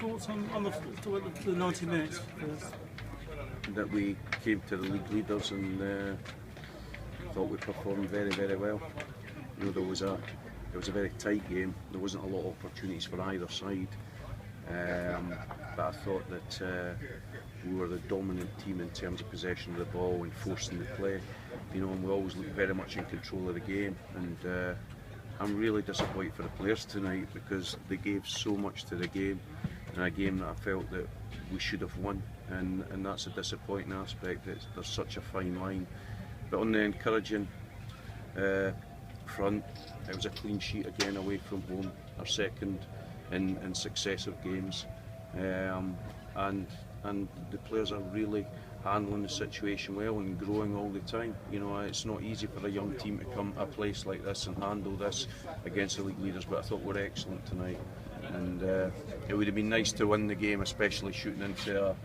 thoughts on the 90 minutes first? That we came to the league leaders and thought we performed very, very well. You know, it was a very tight game. There wasn't a lot of opportunities for either side, but I thought that we were the dominant team in terms of possession of the ball and forcing the play. You know, and we always looked very much in control of the game. And I'm really disappointed for the players tonight because they gave so much to the game, in a game that I felt that we should have won, and that's a disappointing aspect. There's such a fine line. But on the encouraging front, it was a clean sheet again away from home, our second in successive games, and the players are really handling the situation well and growing all the time. You know, it's not easy for a young team to come to a place like this and handle this against the league leaders, but I thought we were excellent tonight, and it would have been nice to win the game, especially shooting into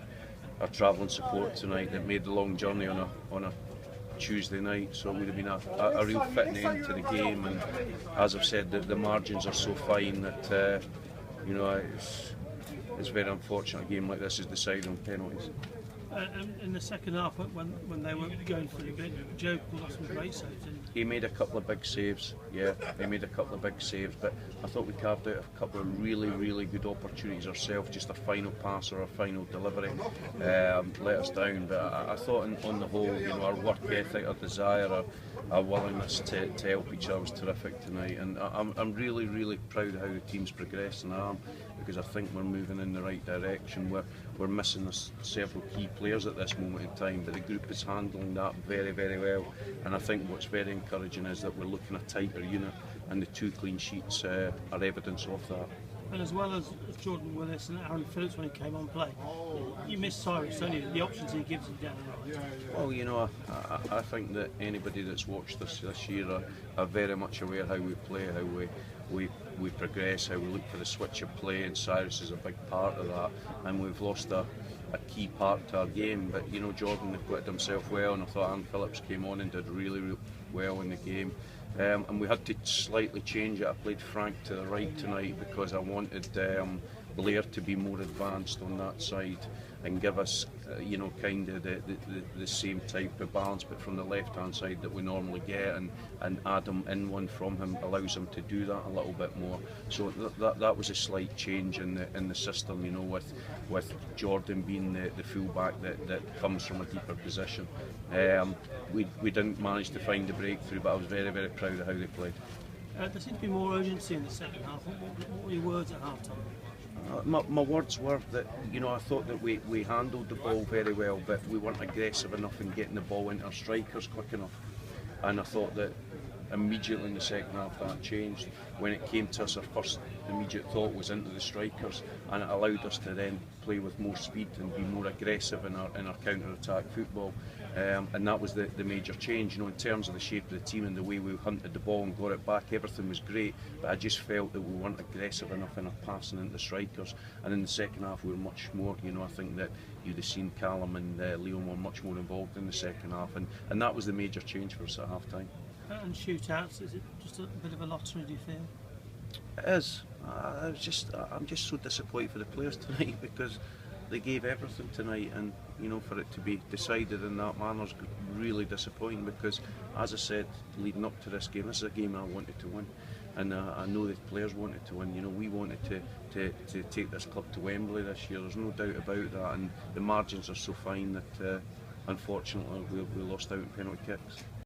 a travelling support tonight that made the long journey on a Tuesday night, so it would have been a real fitting end to the game. And as I've said, the margins are so fine that you know, it's very unfortunate a game like this is decided on penalties. In the second half, when they were going for the bit, Joe pulled off some great saves. He made a couple of big saves, yeah, he made a couple of big saves, but I thought we carved out a couple of really, really good opportunities ourselves. Just a final pass or a final delivery let us down, but I thought on the whole, you know, our work ethic, our desire, our willingness to help each other was terrific tonight, and I'm really, really proud of how the team's progressed, and I am, because I think we're moving in the right direction. We're missing several key players at this moment in time, but the group is handling that very, very well. And I think what's very encouraging is that we're looking at a tighter unit, and the 2 clean sheets are evidence of that. And as well as Jordan Willis and Aaron Phillips when he came on play, you miss Cyrus, don't you? The options he gives you down the right. Well, you know, I think that anybody that's watched this year are very much aware how we play, how we progress, how we look for the switch of play, and Cyrus is a big part of that. And we've lost a key part to our game, but you know, Jordan acquitted himself well, and I thought Aaron Phillips came on and did really, really well in the game. And we had to slightly change it. I played Frank to the right tonight because I wanted Blair to be more advanced on that side and give us, you know, kind of the same type of balance, but from the left-hand side that we normally get, and Adam in one from him allows him to do that a little bit more. So that was a slight change in the system, you know, with Jordan being the fullback that comes from a deeper position. We didn't manage to find the breakthrough, but I was very, very proud of how they played. There seemed to be more urgency in the second half. What were your words at half time? My words were that, you know, I thought that we handled the ball very well, but we weren't aggressive enough in getting the ball into our strikers quick enough. And I thought that immediately in the second half that changed. When it came to us, our first immediate thought was into the strikers, and it allowed us to then play with more speed and be more aggressive in our counter-attack football. And that was the major change. You know, in terms of the shape of the team and the way we hunted the ball and got it back, everything was great, but I just felt that we weren't aggressive enough in our passing into the strikers. And in the second half we were much more, you know, I think that you'd have seen Callum and Leon were much more involved in the second half, and that was the major change for us at half time. And shootouts, is it just a bit of a lottery, do you feel? It is. I'm just so disappointed for the players tonight because they gave everything tonight, and you know, for it to be decided in that manner is really disappointing because, as I said, leading up to this game, this is a game I wanted to win, and I know the players wanted to win. You know, we wanted to take this club to Wembley this year. There's no doubt about that, and the margins are so fine that unfortunately we lost out in penalty kicks.